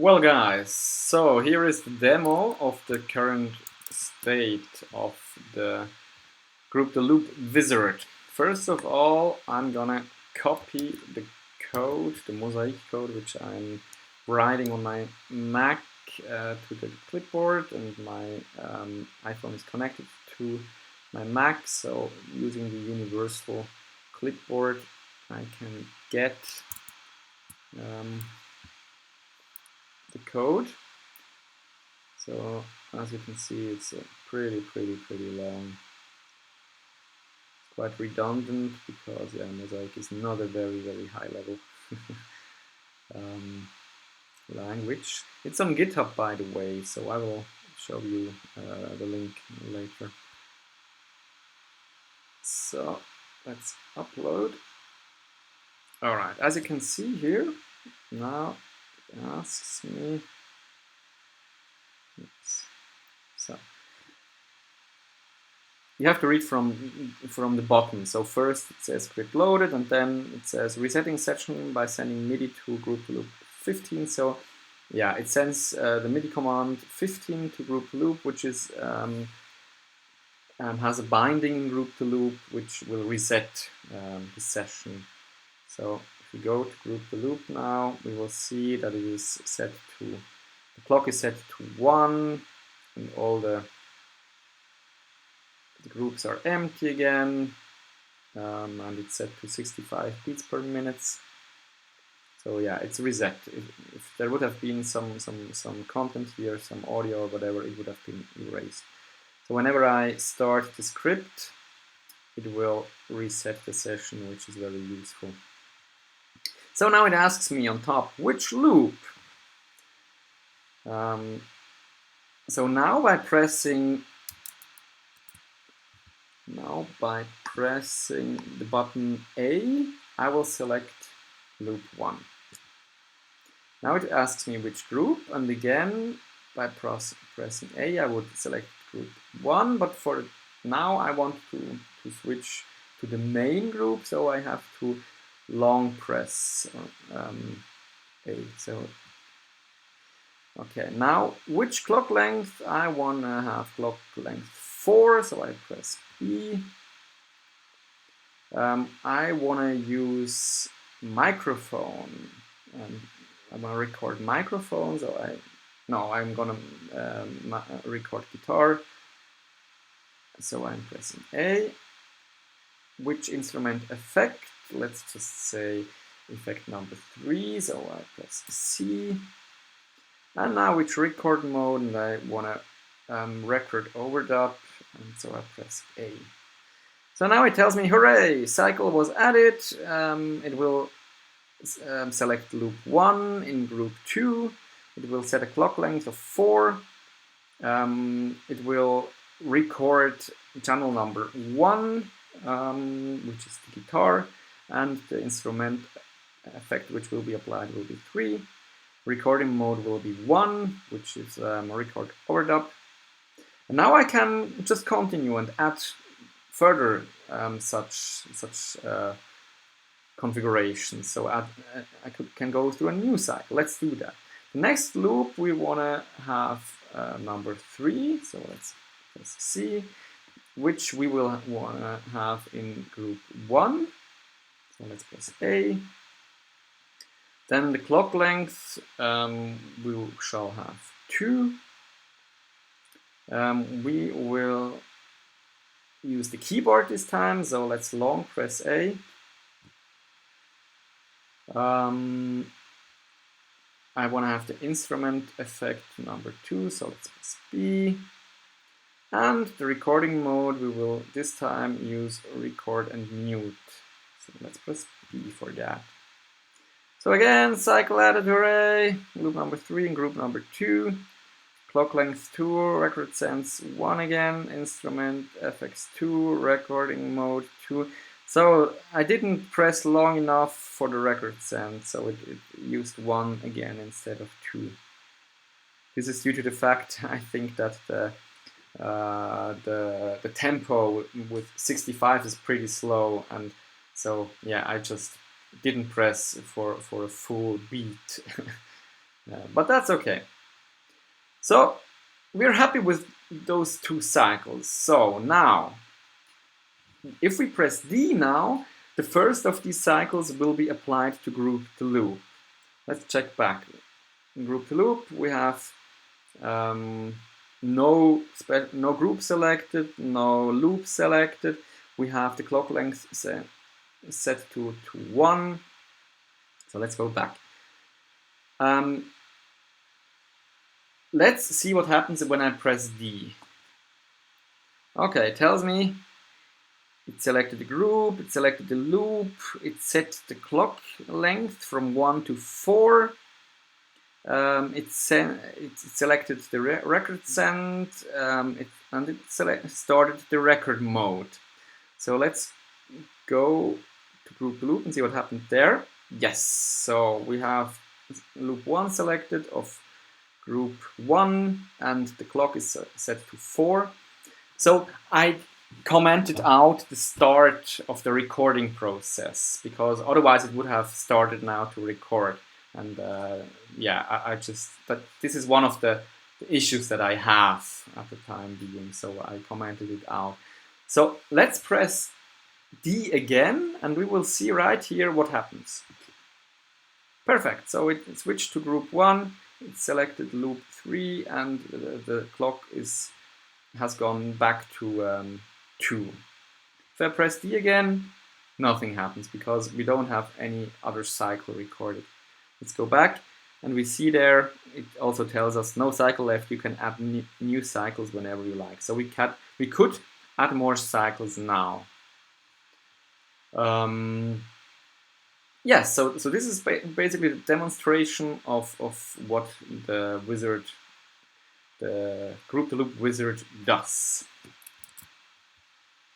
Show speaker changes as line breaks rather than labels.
Well guys, so here is the demo of the current state of the Group the Loop wizard. First of all, I'm gonna copy the code, the Mozaic code, which I'm writing on my Mac to the clipboard, and my iPhone is connected to my Mac, so using the universal clipboard I can get the code. So as you can see, it's pretty long. It's quite redundant because Mosaic is not a very high level language. It's on GitHub, by the way, so I will show you the link later. So let's upload. All right, as you can see here, now it asks me. Oops. So you have to read from the bottom. So first it says script loaded, and then it says resetting session by sending MIDI to group loop 15. So yeah, it sends the MIDI command 15 to group loop, which is has a binding in group to loop, which will reset the session. So if we go to group to loop now, we will see that it is set to, the clock is set to 1, and all the groups are empty again, and it's set to 65 beats per minute. So yeah, it's reset. If there would have been some content here, some audio or whatever, it would have been erased. So whenever I start the script, it will reset the session, which is very useful. So now it asks me on top, which loop? So now by pressing the button A, I will select loop 1. Now it asks me which group, and again by pressing A, I would select group 1, but for now I want to switch to the main group, so I have to long press A. So okay, now which clock length? I want to have clock length 4, so I press B. I want to use microphone. I want to record microphone, so I'm gonna record guitar. So I'm pressing A. Which instrument effect? Let's just say effect number 3, so I press C. And now which record mode? And I want to record overdub, and so I press A. So now it tells me, hooray, cycle was added. It will select loop 1 in group 2. It will set a clock length of 4. It will record channel number 1, which is the guitar, and the instrument effect which will be applied will be 3. Recording mode will be 1, which is record overdub. And now I can just continue and add further such configurations. So I can go through a new cycle. Let's do that. The next loop we want to have number 3. So let's press C, which we will want to have in group 1. So let's press A. Then the clock length we shall have 2. We will use the keyboard this time, so let's long press A. I want to have the instrument effect number 2, so let's press B. And the recording mode, we will this time use record and mute. So let's press B for that. So again, cycle added, hooray! Loop number 3 and group number 2. Clock length 2, record sense 1 again, instrument FX 2, recording mode 2. So I didn't press long enough for the record sense, so it used 1 again instead of 2. This is due to the fact, I think, that the tempo with 65 is pretty slow, and so yeah, I just didn't press for a full beat. but that's okay. So we're happy with those 2 cycles. So now, if we press D now, the first of these cycles will be applied to group the loop. Let's check back. In group the loop, we have no group selected, no loop selected. We have the clock length set to 1. So let's go back. Let's see what happens when I press D. Okay, it tells me it selected the group, it selected the loop, it set the clock length from 1 to 4. It selected the record send, and it started the record mode. So let's go to group loop and see what happened there. Yes, so we have loop 1 selected of group 1, and the clock is set to 4. So I commented out the start of the recording process, because otherwise it would have started now to record. And yeah, I just, but this is one of the issues that I have at the time being, so I commented it out. So let's press D again, and we will see right here what happens. Perfect, so it switched to group 1, it selected loop 3, and the clock has gone back to 2. If I press D again, nothing happens, because we don't have any other cycle recorded. Let's go back, and we see there, it also tells us no cycle left. You can add new cycles whenever you like. So we could add more cycles now. Yes, so this is basically the demonstration of what the wizard, the group to loop wizard does.